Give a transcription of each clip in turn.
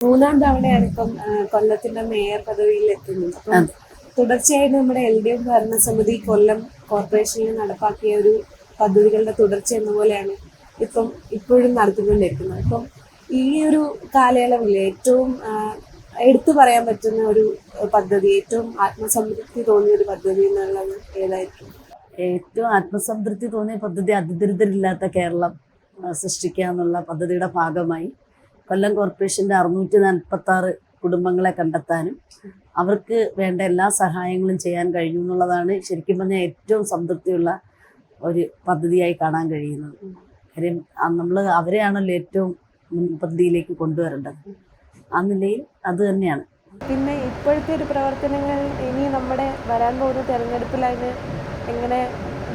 മൂന്നാം തവണയാണ് ഇപ്പം കൊല്ലത്തിന്റെ മേയർ പദവിയിൽ എത്തുന്നത്. അപ്പം തുടർച്ചയായിട്ട് നമ്മുടെ LDF ഭരണസമിതി കൊല്ലം കോർപ്പറേഷനിൽ നടപ്പാക്കിയ ഒരു പദ്ധതികളുടെ തുടർച്ച എന്ന പോലെയാണ് ഇപ്പോഴും നടത്തിക്കൊണ്ടിരിക്കുന്നത്. അപ്പം ഈ ഒരു കാലയളവിൽ ഏറ്റവും എടുത്തു പറയാൻ പറ്റുന്ന ഒരു പദ്ധതി, ഏറ്റവും ആത്മസംതൃപ്തി തോന്നിയ ഒരു പദ്ധതി എന്നുള്ളത് ഏതായിരിക്കും? ഏറ്റവും ആത്മസംതൃപ്തി തോന്നിയ പദ്ധതി അതിദരിദ്രരില്ലാത്ത കേരളം സൃഷ്ടിക്കുക എന്നുള്ള പദ്ധതിയുടെ ഭാഗമായി കൊല്ലം കോർപ്പറേഷൻ്റെ 646 കുടുംബങ്ങളെ കണ്ടെത്താനും അവർക്ക് വേണ്ട എല്ലാ സഹായങ്ങളും ചെയ്യാൻ കഴിഞ്ഞു എന്നുള്ളതാണ് ശരിക്കും പറഞ്ഞാൽ ഏറ്റവും സംതൃപ്തിയുള്ള ഒരു പദ്ധതിയായി കാണാൻ കഴിയുന്നത്. കാര്യം നമ്മൾ അവരെയാണല്ലോ ഏറ്റവും മുൻപന്തിയിലേക്ക് കൊണ്ടുവരേണ്ടത്. ആ നിലയിൽ അത് തന്നെയാണ്. പിന്നെ ഇപ്പോഴത്തെ ഒരു പ്രവർത്തനങ്ങൾ ഇനി നമ്മുടെ വരാൻ പോകുന്ന തെരഞ്ഞെടുപ്പിൽ അതിന് എങ്ങനെ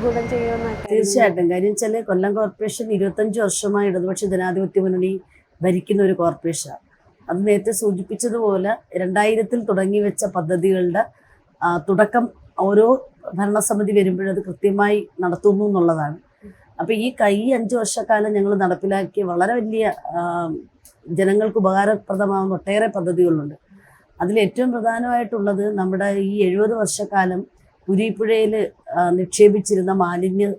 ഗുണം ചെയ്യുമെന്ന്? തീർച്ചയായിട്ടും. കാര്യം വെച്ചാൽ കൊല്ലം കോർപ്പറേഷൻ 25 വർഷമായി ഇടതുപക്ഷ ജനാധിപത്യ മുന്നണി ഭരിക്കുന്ന ഒരു കോർപ്പറേഷനാണ്. അത് നേരത്തെ സൂചിപ്പിച്ചതുപോലെ 2000-ൽ തുടങ്ങി വെച്ച പദ്ധതികളുടെ തുടക്കം ഓരോ ഭരണസമിതി വരുമ്പോഴത് കൃത്യമായി നടത്തുന്നു എന്നുള്ളതാണ്. അപ്പോൾ ഈ 5 വർഷക്കാലം ഞങ്ങൾ നടപ്പിലാക്കിയ വളരെ വലിയ ജനങ്ങൾക്ക് ഉപകാരപ്രദമാകുന്ന ഒട്ടേറെ പദ്ധതികളുണ്ട്. അതിലേറ്റവും പ്രധാനമായിട്ടുള്ളത് നമ്മുടെ ഈ 70 വർഷക്കാലം കുരീപ്പുഴയിൽ നിക്ഷേപിച്ചിരുന്ന മാലിന്യ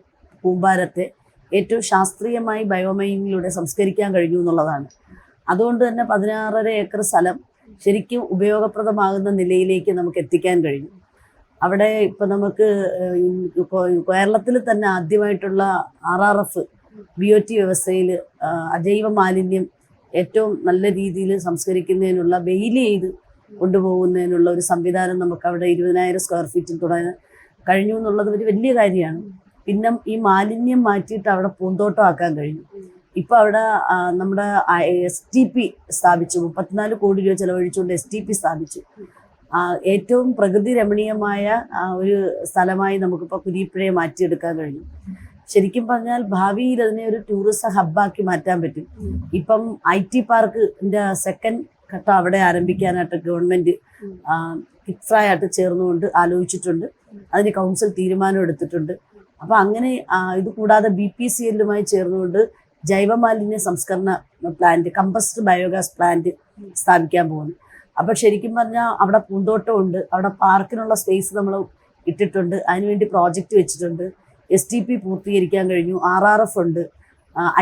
കൂമ്പാരത്തെ ഏറ്റവും ശാസ്ത്രീയമായി ബയോമൈനിങ്ങിലൂടെ സംസ്കരിക്കാൻ കഴിഞ്ഞു എന്നുള്ളതാണ്. അതുകൊണ്ട് തന്നെ 16.5 ഏക്കർ സ്ഥലം ശരിക്കും ഉപയോഗപ്രദമാകുന്ന നിലയിലേക്ക് നമുക്ക് എത്തിക്കാൻ കഴിഞ്ഞു. അവിടെ ഇപ്പം നമുക്ക് കേരളത്തിൽ തന്നെ ആദ്യമായിട്ടുള്ള RRF BOT വ്യവസ്ഥയിൽ അജൈവ മാലിന്യം ഏറ്റവും നല്ല രീതിയിൽ സംസ്കരിക്കുന്നതിനുള്ള വെയിൽ ചെയ്ത് കൊണ്ടുപോകുന്നതിനുള്ള ഒരു സംവിധാനം നമുക്ക് അവിടെ 20,000 സ്ക്വയർ ഫീറ്റിൽ തുടങ്ങാൻ കഴിഞ്ഞു എന്നുള്ളത് ഒരു വലിയ കാര്യമാണ്. പിന്നെ ഈ മാലിന്യം മാറ്റിയിട്ട് അവിടെ പൂന്തോട്ടം ആക്കാൻ കഴിഞ്ഞു. ഇപ്പോൾ അവിടെ നമ്മുടെ STP സ്ഥാപിച്ചു. 34 കോടി രൂപ ചെലവഴിച്ചുകൊണ്ട് STP സ്ഥാപിച്ചു. ഏറ്റവും പ്രകൃതി രമണീയമായ ഒരു സ്ഥലമായി നമുക്കിപ്പോൾ കുരീപ്പുഴയെ മാറ്റിയെടുക്കാൻ കഴിഞ്ഞു. ശരിക്കും പറഞ്ഞാൽ ഭാവിയിൽ അതിനെ ഒരു ടൂറിസം ഹബ്ബാക്കി മാറ്റാൻ പറ്റും. ഇപ്പം IT പാർക്കിൻ്റെ സെക്കൻഡ് ഘട്ടം അവിടെ ആരംഭിക്കാനായിട്ട് ഗവൺമെൻറ് കിക്ഫ്രായിട്ട് ചേർന്നുകൊണ്ട് ആലോചിച്ചിട്ടുണ്ട്. അതിന് കൗൺസിൽ തീരുമാനം എടുത്തിട്ടുണ്ട്. അപ്പോൾ അങ്ങനെ ഇത് കൂടാതെ BPCL-ലുമായി ചേർന്നുകൊണ്ട് ജൈവമാലിന്യ സംസ്കരണ പ്ലാന്റ്, കമ്പസ്റ്റ് ബയോഗ്യാസ് പ്ലാന്റ് സ്ഥാപിക്കാൻ പോകുന്നു. അപ്പോൾ ശരിക്കും പറഞ്ഞാൽ അവിടെ പൂന്തോട്ടമുണ്ട്, അവിടെ പാർക്കിനുള്ള സ്പേസ് നമ്മൾ ഇട്ടിട്ടുണ്ട്, അതിനുവേണ്ടി പ്രോജക്റ്റ് വെച്ചിട്ടുണ്ട്. STP പൂർത്തീകരിക്കാൻ കഴിഞ്ഞു. RRF ഉണ്ട്.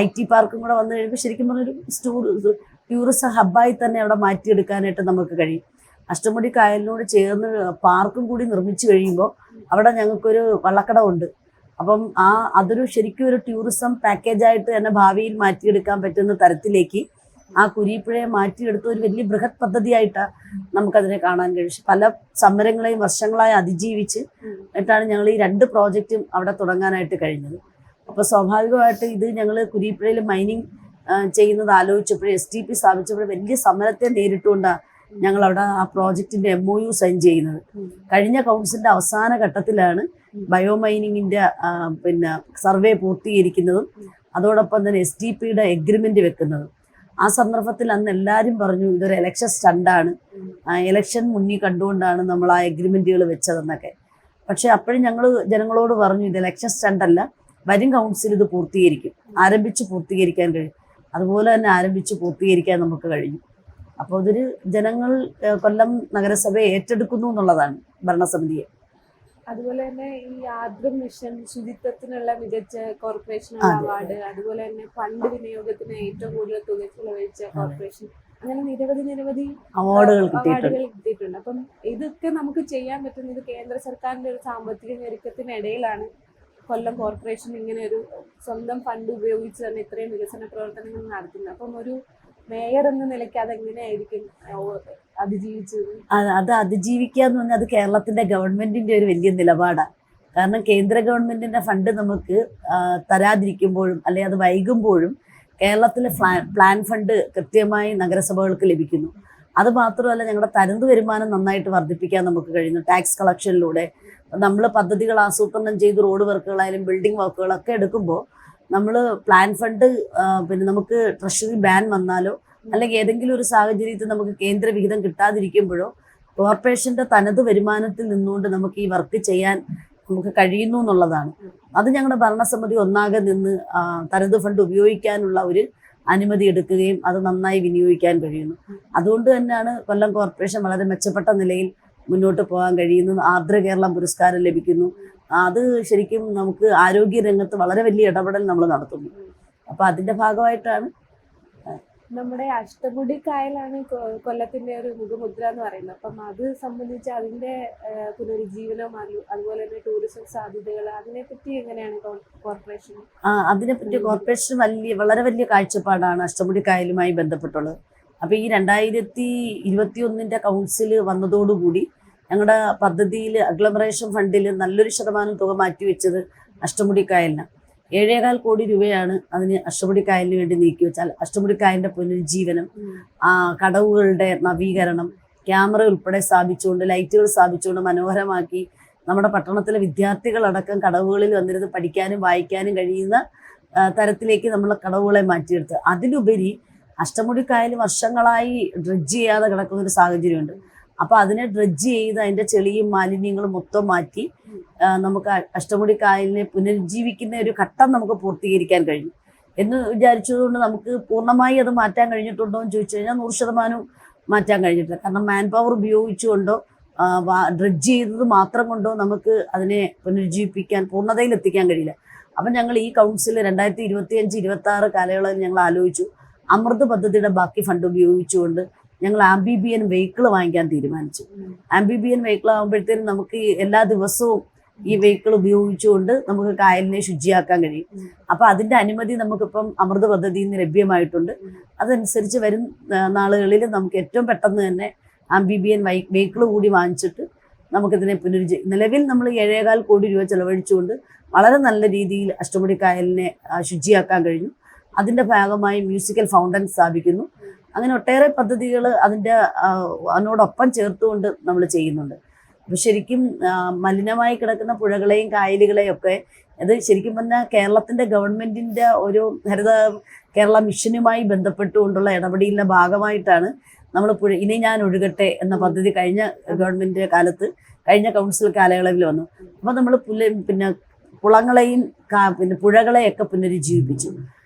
IT പാർക്കും കൂടെ വന്നു കഴിയുമ്പോൾ ശരിക്കും പറഞ്ഞൊരു ടൂറിസം ഹബ്ബായി തന്നെ അവിടെ മാറ്റിയെടുക്കാനായിട്ട് നമുക്ക് കഴിയും. അഷ്ടമുടി കായലിനോട് ചേർന്ന് പാർക്കും കൂടി നിർമ്മിച്ചു കഴിയുമ്പോൾ അവിടെ ഞങ്ങൾക്കൊരു വള്ളക്കടമുണ്ട്. അപ്പം അതൊരു ശരിക്കും ഒരു ടൂറിസം പാക്കേജായിട്ട് തന്നെ ഭാവിയിൽ മാറ്റിയെടുക്കാൻ പറ്റുന്ന തരത്തിലേക്ക് ആ കുരീപ്പുഴയെ മാറ്റിയെടുത്ത ഒരു വലിയ ബൃഹത് പദ്ധതിയായിട്ടാണ് നമുക്കതിനെ കാണാൻ കഴിയും. പല സമരങ്ങളെയും വർഷങ്ങളായി അതിജീവിച്ച് എന്നിട്ടാണ് ഞങ്ങൾ ഈ 2 പ്രോജക്റ്റും അവിടെ തുടങ്ങാനായിട്ട് കഴിഞ്ഞത്. അപ്പോൾ സ്വാഭാവികമായിട്ട് ഇത് ഞങ്ങൾ കുരീപ്പുഴയിൽ മൈനിങ് ചെയ്യുന്നത് ആലോചിച്ചപ്പോഴും STP സ്ഥാപിച്ചപ്പോഴും വലിയ സമരത്തെ നേരിട്ടുകൊണ്ടാണ് ഞങ്ങളവിടെ ആ പ്രോജക്റ്റിൻ്റെ MOU സൈൻ ചെയ്യുന്നത്. കഴിഞ്ഞ കൗൺസിലിൻ്റെ അവസാന ഘട്ടത്തിലാണ് ബയോമൈനിങ്ങിൻ്റെ പിന്നെ സർവേ പൂർത്തീകരിക്കുന്നതും അതോടൊപ്പം തന്നെ STPയുടെ എഗ്രിമെൻ്റ് വെക്കുന്നതും. ആ സന്ദർഭത്തിൽ അന്ന് എല്ലാവരും പറഞ്ഞു ഇതൊരു ഇലക്ഷൻ സ്റ്റണ്ടാണ്, ഇലക്ഷൻ മുന്നിൽ കണ്ടുകൊണ്ടാണ് നമ്മൾ ആ എഗ്രിമെൻറ്റുകൾ വെച്ചതെന്നൊക്കെ. പക്ഷേ അപ്പോഴും ഞങ്ങൾ ജനങ്ങളോട് പറഞ്ഞു ഇത് ഇലക്ഷൻ സ്റ്റണ്ടല്ല, വരും കൗൺസിൽ ഇത് ആരംഭിച്ച് പൂർത്തീകരിക്കാൻ കഴിയും. അതുപോലെ തന്നെ ആരംഭിച്ച് പൂർത്തീകരിക്കാൻ നമുക്ക് കഴിഞ്ഞു. അപ്പോൾ ഇതൊരു ജനങ്ങൾ കൊല്ലം നഗരസഭയെ ഏറ്റെടുക്കുന്നു എന്നുള്ളതാണ് ഭരണസമിതിയെ. അതുപോലെ തന്നെ ഈ ആർദ്രം മിഷൻ ശുചിത്വത്തിനുള്ള മികച്ച കോർപ്പറേഷൻ അവാർഡ്, അതുപോലെ തന്നെ ഫണ്ട് വിനിയോഗത്തിന് ഏറ്റവും കൂടുതൽ തുക ചെലവഴിച്ച കോർപ്പറേഷൻ, അങ്ങനെ നിരവധി അവാർഡുകൾ കിട്ടിയിട്ടുണ്ട്. അപ്പം ഇതൊക്കെ നമുക്ക് ചെയ്യാൻ പറ്റുന്നത് കേന്ദ്ര സർക്കാരിന്റെ ഒരു സാമ്പത്തിക ഞെരുക്കത്തിനിടയിലാണ് കൊല്ലം കോർപ്പറേഷൻ ഇങ്ങനെ ഒരു സ്വന്തം ഫണ്ട് ഉപയോഗിച്ച് തന്നെ ഇത്രയും വികസന പ്രവർത്തനങ്ങൾ നടത്തുന്നത്. അപ്പം ഒരു മേയർ എന്ന നിലയ്ക്ക് അതെങ്ങനെയായിരിക്കും അതിജീവിച്ചത്? അത് അതിജീവിക്കുക എന്ന് പറഞ്ഞാൽ അത് കേരളത്തിൻ്റെ ഗവൺമെൻറ്റിൻ്റെ ഒരു വലിയ നിലപാടാണ്. കാരണം കേന്ദ്ര ഗവൺമെൻറ്റിൻ്റെ ഫണ്ട് നമുക്ക് തരാതിരിക്കുമ്പോഴും അല്ലെങ്കിൽ അത് വൈകുമ്പോഴും കേരളത്തിലെ പ്ലാൻ ഫണ്ട് കൃത്യമായി നഗരസഭകൾക്ക് ലഭിക്കുന്നു. അതുമാത്രമല്ല ഞങ്ങളുടെ തനത് വരുമാനം നന്നായിട്ട് വർദ്ധിപ്പിക്കാൻ നമുക്ക് കഴിയുന്നു. ടാക്സ് കളക്ഷനിലൂടെ നമ്മൾ പദ്ധതികൾ ആസൂത്രണം ചെയ്ത് റോഡ് വർക്കുകളായാലും ബിൽഡിംഗ് വർക്കുകളൊക്കെ എടുക്കുമ്പോൾ നമ്മൾ പ്ലാൻ ഫണ്ട് പിന്നെ നമുക്ക് ട്രഷറി ബാൻ വന്നാലോ അല്ലെങ്കിൽ ഏതെങ്കിലും ഒരു സാഹചര്യത്തിൽ നമുക്ക് കേന്ദ്ര വിഹിതം കിട്ടാതിരിക്കുമ്പോഴോ കോർപ്പറേഷൻ്റെ തനത് വരുമാനത്തിൽ നിന്നുകൊണ്ട് നമുക്ക് ഈ വർക്ക് ചെയ്യാൻ നമുക്ക് കഴിയുന്നു എന്നുള്ളതാണ്. അത് ഞങ്ങളുടെ ഭരണസമിതി ഒന്നാകെ നിന്ന് തനത് ഫണ്ട് ഉപയോഗിക്കാനുള്ള ഒരു അനുമതി എടുക്കുകയും അത് നന്നായി വിനിയോഗിക്കാൻ കഴിയുന്നു. അതുകൊണ്ട് തന്നെയാണ് കൊല്ലം കോർപ്പറേഷൻ വളരെ മെച്ചപ്പെട്ട നിലയിൽ മുന്നോട്ട് പോകാൻ കഴിയുന്നു. ആർദ്ര കേരളം പുരസ്കാരം ലഭിക്കുന്നു. അത് ശരിക്കും നമുക്ക് ആരോഗ്യ രംഗത്ത് വളരെ വലിയ ഇടപെടൽ നമ്മൾ നടത്തുന്നു. അപ്പോൾ അതിൻ്റെ ഭാഗമായിട്ടാണ് നമ്മുടെ അഷ്ടമുടി കായലാണ് കൊല്ലത്തിന്റെ ഒരു മുഖമുദ്ര എന്ന് പറയുന്നത്. അപ്പം അത് സംബന്ധിച്ച് അതിന്റെ പുനരുജ്ജീവനം അതുപോലെ തന്നെ ടൂറിസം സാധ്യതകൾ അതിനെപ്പറ്റി എങ്ങനെയാണ് കോർപ്പറേഷൻ? അതിനെപ്പറ്റി കോർപ്പറേഷൻ വളരെ വലിയ കാഴ്ചപ്പാടാണ് അഷ്ടമുടി കായലുമായി ബന്ധപ്പെട്ടുള്ളത്. അപ്പോൾ ഈ 2021 കൗൺസിൽ വന്നതോടുകൂടി ഞങ്ങളുടെ പദ്ധതിയിൽ അഗ്ലമറേഷൻ ഫണ്ടിൽ നല്ലൊരു ശതമാനം തുക മാറ്റിവെച്ചത് അഷ്ടമുടി കായലിനാണ്. 7.25 കോടി രൂപയാണ് അതിന് അഷ്ടമുടി കായലിന് വേണ്ടി നീക്കി വെച്ചാൽ അഷ്ടമുടി കായലിന്റെ പുനരുജ്ജീവനം, കടവുകളുടെ നവീകരണം, ക്യാമറ ഉൾപ്പെടെ സ്ഥാപിച്ചുകൊണ്ട് ലൈറ്റുകൾ സ്ഥാപിച്ചുകൊണ്ട് മനോഹരമാക്കി നമ്മുടെ പട്ടണത്തിലെ വിദ്യാർത്ഥികളടക്കം കടവുകളിൽ വന്നിരുന്ന് പഠിക്കാനും വായിക്കാനും കഴിയുന്ന തരത്തിലേക്ക് നമ്മൾ കടവുകളെ മാറ്റിയെടുത്ത്. അതിലുപരി അഷ്ടമുടി കായൽ വർഷങ്ങളായി ഡ്രഡ്ജ് ചെയ്യാതെ കിടക്കുന്ന ഒരു സാഹചര്യമുണ്ട്. അപ്പോൾ അതിനെ ഡ്രഡ്ജ് ചെയ്ത് അതിൻ്റെ ചെളിയും മാലിന്യങ്ങളും മൊത്തം മാറ്റി നമുക്ക് അഷ്ടമുടി കായലിനെ പുനരുജ്ജീവിക്കുന്ന ഒരു ഘട്ടം നമുക്ക് പൂർത്തീകരിക്കാൻ കഴിഞ്ഞു എന്ന് വിചാരിച്ചതുകൊണ്ട് നമുക്ക് പൂർണ്ണമായി അത് മാറ്റാൻ കഴിഞ്ഞിട്ടുണ്ടോ എന്ന് ചോദിച്ചു കഴിഞ്ഞാൽ 100% മാറ്റാൻ കഴിഞ്ഞിട്ടില്ല. കാരണം മാൻ പവർ ഉപയോഗിച്ചുകൊണ്ടോ ഡ്രഡ്ജ് ചെയ്തത് മാത്രം കൊണ്ടോ നമുക്ക് അതിനെ പുനരുജ്ജീവിപ്പിക്കാൻ പൂർണ്ണതയിൽ എത്തിക്കാൻ കഴിയില്ല. അപ്പം ഞങ്ങൾ ഈ കൗൺസിൽ 2025-26 കാലയളവിൽ ഞങ്ങൾ ആലോചിച്ചു. അമൃത് പദ്ധതിയുടെ ബാക്കി ഫണ്ട് ഉപയോഗിച്ചുകൊണ്ട് ഞങ്ങൾ ആംബിബിയൻ വെഹിക്കിൾ വാങ്ങിക്കാൻ തീരുമാനിച്ചു. ആംബിബിയൻ വെഹിക്കിൾ ആകുമ്പോഴത്തേനും നമുക്ക് എല്ലാ ദിവസവും ഈ വെഹിക്കിൾ ഉപയോഗിച്ചുകൊണ്ട് നമുക്ക് കായലിനെ ശുചിയാക്കാൻ കഴിയും. അപ്പോൾ അതിൻ്റെ അനുമതി നമുക്കിപ്പം അമൃത് പദ്ധതിയിൽ നിന്ന് ലഭ്യമായിട്ടുണ്ട്. അതനുസരിച്ച് വരും നാളുകളിൽ നമുക്ക് ഏറ്റവും പെട്ടെന്ന് തന്നെ ആംബിബിയൻ വെഹിക്കിൾ കൂടി വാങ്ങിച്ചിട്ട് നമുക്കിതിനെ നിലവിൽ നമ്മൾ 7.25 കോടി രൂപ ചെലവഴിച്ചുകൊണ്ട് വളരെ നല്ല രീതിയിൽ അഷ്ടമുടി കായലിനെ ശുചിയാക്കാൻ കഴിഞ്ഞു. അതിൻ്റെ ഭാഗമായി മ്യൂസിക്കൽ ഫൗണ്ടൻ സ്ഥാപിക്കുന്നു. അങ്ങനെ ഒട്ടേറെ പദ്ധതികൾ അതിനോടൊപ്പം ചേർത്തുകൊണ്ട് നമ്മൾ ചെയ്യുന്നുണ്ട്. അപ്പോൾ ശരിക്കും മലിനമായി കിടക്കുന്ന പുഴകളെയും കായലുകളെയും ഒക്കെ അത് ശരിക്കും പറഞ്ഞാൽ കേരളത്തിൻ്റെ ഗവൺമെൻറ്റിൻ്റെ ഒരു ഹരിത കേരള മിഷനുമായി ബന്ധപ്പെട്ടുകൊണ്ടുള്ള ഇടപെടലിൻ്റെ ഭാഗമായിട്ടാണ് നമ്മൾ ഇനി ഞാൻ ഒഴുകട്ടെ എന്ന പദ്ധതി കഴിഞ്ഞ ഗവൺമെൻറ് കാലത്ത് കഴിഞ്ഞ കൗൺസിൽ കാലയളവിൽ വന്നു. അപ്പോൾ നമ്മൾ കുളങ്ങളെയും പുഴകളെയൊക്കെ പുനരുജ്ജീവിപ്പിച്ചു.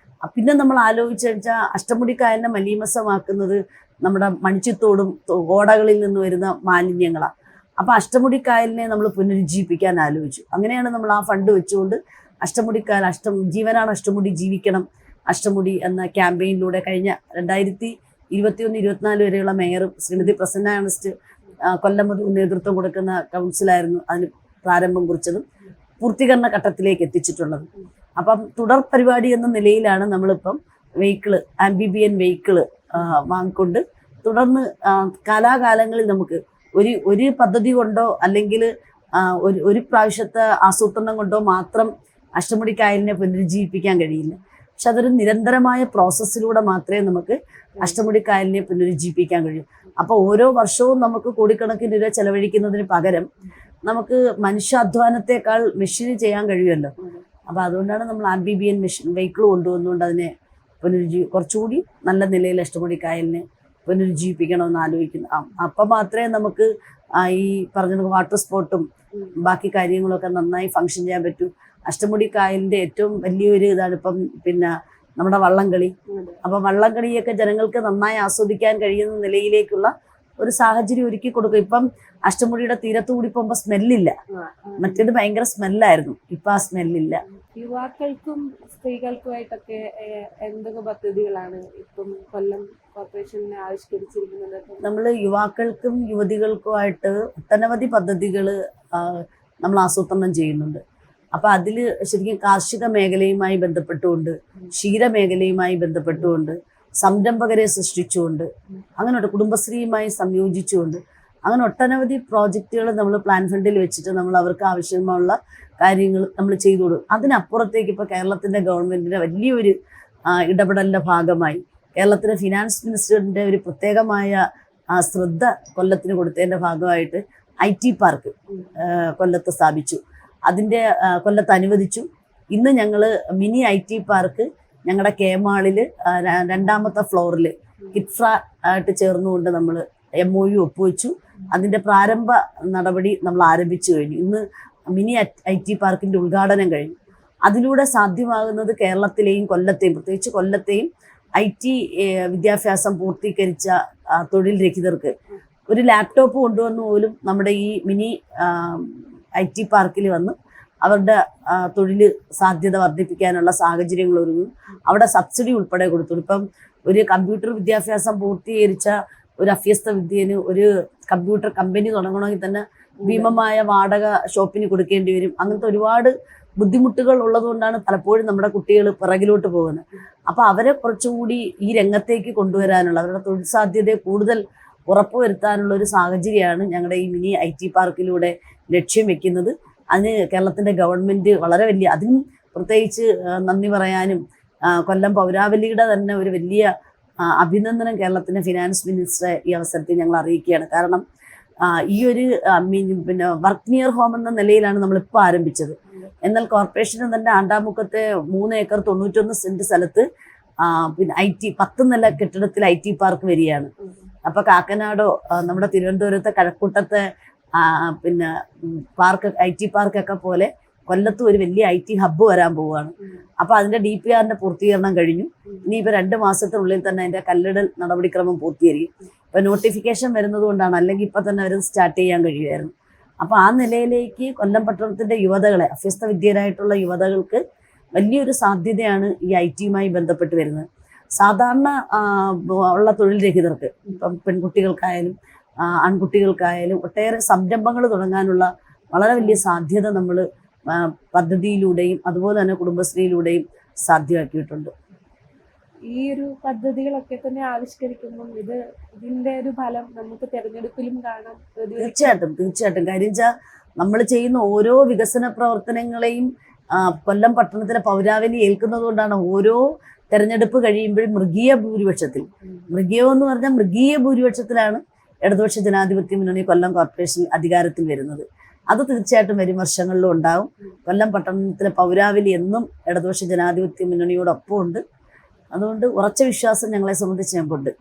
പിന്നെ നമ്മൾ ആലോചിച്ചു വെച്ചാൽ അഷ്ടമുടി കായലിനെ മലീമസമാക്കുന്നത് നമ്മുടെ മണിച്ചിത്തോടും ഓടകളിൽ നിന്ന് വരുന്ന മാലിന്യങ്ങളാണ്. അപ്പോൾ അഷ്ടമുടി കായലിനെ നമ്മൾ പുനരുജ്ജീവിപ്പിക്കാൻ ആലോചിച്ചു. അങ്ങനെയാണ് നമ്മൾ ആ ഫണ്ട് വെച്ചുകൊണ്ട് അഷ്ടമുടി കായൽ ജീവനാണ് അഷ്ടമുടി ജീവിക്കണം അഷ്ടമുടി എന്ന ക്യാമ്പയിനിലൂടെ കഴിഞ്ഞ 2021-24 വരെയുള്ള മേയറും ശ്രീമതി പ്രസന്ന ഏണസ്റ്റ് കൊല്ലം നേതൃത്വം കൊടുക്കുന്ന കൗൺസിലായിരുന്നു അതിന് പ്രാരംഭം കുറിച്ചതും പൂർത്തീകരണ ഘട്ടത്തിലേക്ക് എത്തിച്ചിട്ടുള്ളത്. അപ്പം തുടർ പരിപാടി എന്ന നിലയിലാണ് നമ്മളിപ്പം ആംബിബിയൻ വെഹിക്കിള് വാങ്ങിക്കൊണ്ട് തുടർന്ന് കാലാകാലങ്ങളിൽ നമുക്ക് ഒരു പദ്ധതി കൊണ്ടോ അല്ലെങ്കിൽ ഒരു പ്രാവശ്യത്തെ ആസൂത്രണം കൊണ്ടോ മാത്രം അഷ്ടമുടി കായലിനെ പുനരുജ്ജീവിപ്പിക്കാൻ കഴിയില്ല. പക്ഷെ അതൊരു നിരന്തരമായ പ്രോസസ്സിലൂടെ മാത്രമേ നമുക്ക് അഷ്ടമുടി കായലിനെ പുനരുജ്ജീവിപ്പിക്കാൻ കഴിയൂ. അപ്പോൾ ഓരോ വർഷവും നമുക്ക് കോടിക്കണക്കിന് രൂപ ചെലവഴിക്കുന്നതിന് പകരം നമുക്ക് മനുഷ്യാധ്വാനത്തെക്കാൾ മെഷീന് ചെയ്യാൻ കഴിയുമല്ലോ. അപ്പോൾ അതുകൊണ്ടാണ് നമ്മൾ ആംബിബിയൻ വെഹിക്കിൾ കൊണ്ടുവന്നുകൊണ്ട് അതിനെ കുറച്ചുകൂടി നല്ല നിലയിൽ അഷ്ടമുടി കായലിനെ പുനരുജ്ജീവിപ്പിക്കണമെന്ന് ആലോചിക്കുന്നത്. അപ്പം മാത്രമേ നമുക്ക് ഈ പറഞ്ഞ വാട്ടർ സ്പോർട്ടും ബാക്കി കാര്യങ്ങളൊക്കെ നന്നായി ഫങ്ഷൻ ചെയ്യാൻ പറ്റൂ. അഷ്ടമുടി കായലിൻ്റെ ഏറ്റവും വലിയൊരു ഇതാണ് ഇപ്പം നമ്മുടെ വള്ളംകളി. അപ്പം വള്ളംകളിയൊക്കെ ജനങ്ങൾക്ക് നന്നായി ആസ്വദിക്കാൻ കഴിയുന്ന നിലയിലേക്കുള്ള ഒരു സാഹചര്യം ഒരുക്കി കൊടുക്കും. ഇപ്പം അഷ്ടമുടിയുടെ തീരത്തു കൂടി പോകുമ്പോൾ സ്മെല്ലില്ല. മറ്റേത് ഭയങ്കര സ്മെല്ലായിരുന്നു, ഇപ്പം ആ സ്മെല്ലില്ല. യുവാക്കൾക്കും സ്ത്രീകൾക്കുമായിട്ടൊക്കെ എന്തൊക്കെ പദ്ധതികളാണ് ഇപ്പം കൊല്ലം കോർപ്പറേഷനെ ആവിഷ്കരിച്ചിരിക്കുന്നത്? നമ്മൾ യുവാക്കൾക്കും യുവതികൾക്കുമായിട്ട് ഒട്ടനവധി പദ്ധതികൾ നമ്മൾ ആസൂത്രണം ചെയ്യുന്നുണ്ട്. അപ്പോൾ അതിൽ ശരിക്കും കാർഷിക മേഖലയുമായി ബന്ധപ്പെട്ടുകൊണ്ട്, ക്ഷീരമേഖലയുമായി ബന്ധപ്പെട്ടുകൊണ്ട്, സംരംഭകരെ സൃഷ്ടിച്ചുകൊണ്ട്, അങ്ങനെ കുടുംബശ്രീയുമായി സംയോജിച്ചുകൊണ്ട് അങ്ങനെ ഒട്ടനവധി പ്രോജക്റ്റുകൾ നമ്മൾ പ്ലാൻ ഫണ്ടിൽ വെച്ചിട്ട് നമ്മൾ അവർക്ക് ആവശ്യമുള്ള കാര്യങ്ങൾ നമ്മൾ ചെയ്തു കൊടുക്കും. അതിനപ്പുറത്തേക്ക് ഇപ്പോൾ കേരളത്തിൻ്റെ ഗവൺമെൻറ്റിൻ്റെ വലിയൊരു ഇടപെടലിൻ്റെ ഭാഗമായി കേരളത്തിലെ ഫിനാൻസ് മിനിസ്റ്ററിൻ്റെ ഒരു പ്രത്യേകമായ ശ്രദ്ധ കൊല്ലത്തിന് കൊടുത്തതിൻ്റെ ഭാഗമായിട്ട് IT പാർക്ക് കൊല്ലത്ത് സ്ഥാപിച്ചു. അതിൻ്റെ കൊല്ലത്ത് അനുവദിച്ചു. ഇന്ന് ഞങ്ങൾ മിനി IT പാർക്ക് ഞങ്ങളുടെ കേമാളിൽ 2ാമത്തെ ഫ്ലോറിൽ കിറ്റ്ഫ്ര ആയിട്ട് ചേർന്നുകൊണ്ട് നമ്മൾ MOU ഒപ്പുവെച്ചു. അതിൻ്റെ പ്രാരംഭ നടപടി നമ്മൾ ആരംഭിച്ചു കഴിഞ്ഞു. ഇന്ന് മിനി IT പാർക്കിൻ്റെ ഉദ്ഘാടനം കഴിഞ്ഞു. അതിലൂടെ സാധ്യമാകുന്നത് കേരളത്തിലെയും കൊല്ലത്തെയും, പ്രത്യേകിച്ച് കൊല്ലത്തെയും IT വിദ്യാഭ്യാസം പൂർത്തീകരിച്ച തൊഴിൽ രഹിതർക്ക് ഒരു ലാപ്ടോപ്പ് കൊണ്ടുവന്ന് പോലും നമ്മുടെ ഈ മിനി IT പാർക്കിൽ വന്ന് അവരുടെ തൊഴിൽ സാധ്യത വർദ്ധിപ്പിക്കാനുള്ള സാഹചര്യങ്ങൾ ഒരുങ്ങും. അവിടെ സബ്സിഡി ഉൾപ്പെടെ കൊടുത്തു. ഇപ്പം ഒരു കമ്പ്യൂട്ടർ വിദ്യാഭ്യാസം പൂർത്തീകരിച്ച ഒരു അഭ്യസ്ത വിദ്യന് ഒരു കമ്പ്യൂട്ടർ കമ്പനി തുടങ്ങണമെങ്കിൽ തന്നെ ഭീമമായ വാടക ഷോപ്പിന് കൊടുക്കേണ്ടി വരും. അങ്ങനത്തെ ഒരുപാട് ബുദ്ധിമുട്ടുകൾ ഉള്ളതുകൊണ്ടാണ് പലപ്പോഴും നമ്മുടെ കുട്ടികൾ പിറകിലോട്ട് പോകുന്നത്. അപ്പോൾ അവരെ കുറച്ചുകൂടി ഈ രംഗത്തേക്ക് കൊണ്ടുവരാനുള്ള, അവരുടെ തൊഴിൽ സാധ്യതയെ കൂടുതൽ ഉറപ്പുവരുത്താനുള്ള ഒരു സാഹചര്യമാണ് ഞങ്ങളുടെ ഈ മിനി IT പാർക്കിലൂടെ ലക്ഷ്യം വെക്കുന്നത്. അതിന് കേരളത്തിൻ്റെ ഗവൺമെൻറ് വളരെ വലിയ, അതിനും പ്രത്യേകിച്ച് നന്ദി പറയാനും കൊല്ലം പൗരാവലിയുടെ തന്നെ ഒരു വലിയ അഭിനന്ദനം കേരളത്തിൻ്റെ ഫിനാൻസ് മിനിസ്റ്ററെ ഈ അവസരത്തിൽ ഞങ്ങൾ അറിയിക്കുകയാണ്. കാരണം ഈ ഒരു പിന്നെ വർക്ക് നിയർ ഹോം എന്ന നിലയിലാണ് നമ്മളിപ്പോൾ ആരംഭിച്ചത്. എന്നാൽ കോർപ്പറേഷന് തന്നെ ആണ്ടാമുക്കത്തെ 3 ഏക്കർ 91 സെന്റ് സ്ഥലത്ത് പിന്നെ IT 10 നില കെട്ടിടത്തിൽ IT പാർക്ക് വരികയാണ്. അപ്പോൾ കാക്കനാടോ നമ്മുടെ തിരുവനന്തപുരത്തെ കഴക്കൂട്ടത്തെ പിന്നെ പാർക്ക് IT പാർക്കൊക്കെ പോലെ കൊല്ലത്തും ഒരു വലിയ IT ഹബ്ബ് വരാൻ പോവുകയാണ്. അപ്പോൾ അതിൻ്റെ DPRന്റെ പൂർത്തീകരണം കഴിഞ്ഞു. ഇനിയിപ്പോൾ 2 മാസത്തിനുള്ളിൽ തന്നെ അതിൻ്റെ കല്ലിടൽ നടപടിക്രമം പൂർത്തീകരിക്കും. ഇപ്പോൾ നോട്ടിഫിക്കേഷൻ വരുന്നത് കൊണ്ടാണ്, അല്ലെങ്കിൽ ഇപ്പം തന്നെ അവർ സ്റ്റാർട്ട് ചെയ്യാൻ കഴിയുമായിരുന്നു. അപ്പോൾ ആ നിലയിലേക്ക് കൊല്ലം പട്ടണത്തിൻ്റെ യുവതകളെ, അഭ്യസ്ത വിദ്യരായിട്ടുള്ള യുവതകൾക്ക് വലിയൊരു സാധ്യതയാണ് ഈ IT-യുമായി ബന്ധപ്പെട്ട് വരുന്നത്. സാധാരണ ഉള്ള തൊഴിൽ രഹിതർക്ക്, ഇപ്പം പെൺകുട്ടികൾക്കായാലും ആൺകുട്ടികൾക്കായാലും ഒട്ടേറെ സംരംഭങ്ങൾ തുടങ്ങാനുള്ള വളരെ വലിയ സാധ്യത നമ്മൾ പദ്ധതിയിലൂടെയും അതുപോലെ തന്നെ കുടുംബശ്രീയിലൂടെയും സാധ്യമാക്കിയിട്ടുണ്ട്. ഈ ഒരു പദ്ധതികളൊക്കെ തന്നെ ആവിഷ്കരിക്കുമ്പോൾ ഇതിന്റെ ഒരു ഫലം നമുക്ക് തെരഞ്ഞെടുപ്പിലും കാണാം. തീർച്ചയായിട്ടും കാര്യം വെച്ചാൽ നമ്മൾ ചെയ്യുന്ന ഓരോ വികസന പ്രവർത്തനങ്ങളെയും കൊല്ലം പട്ടണത്തിലെ പൗരാവലി ഏൽക്കുന്നത് കൊണ്ടാണ് ഓരോ തെരഞ്ഞെടുപ്പ് കഴിയുമ്പോഴും മൃഗീയ ഭൂരിപക്ഷത്തിലാണ് ഇടതുപക്ഷ ജനാധിപത്യ മുന്നണി കൊല്ലം കോർപ്പറേഷൻ അധികാരത്തിൽ വരുന്നത്. അത് തീർച്ചയായിട്ടും വരും വർഷങ്ങളിലും ഉണ്ടാവും. കൊല്ലം പട്ടണത്തിലെ പൗരാവലി എന്നും ഇടതുപക്ഷ ജനാധിപത്യ മുന്നണിയോടൊപ്പം ഉണ്ട്. അതുകൊണ്ട് ഉറച്ച വിശ്വാസം ഞങ്ങളെ സംബന്ധിച്ച് ഞങ്ങൾക്കുണ്ട്.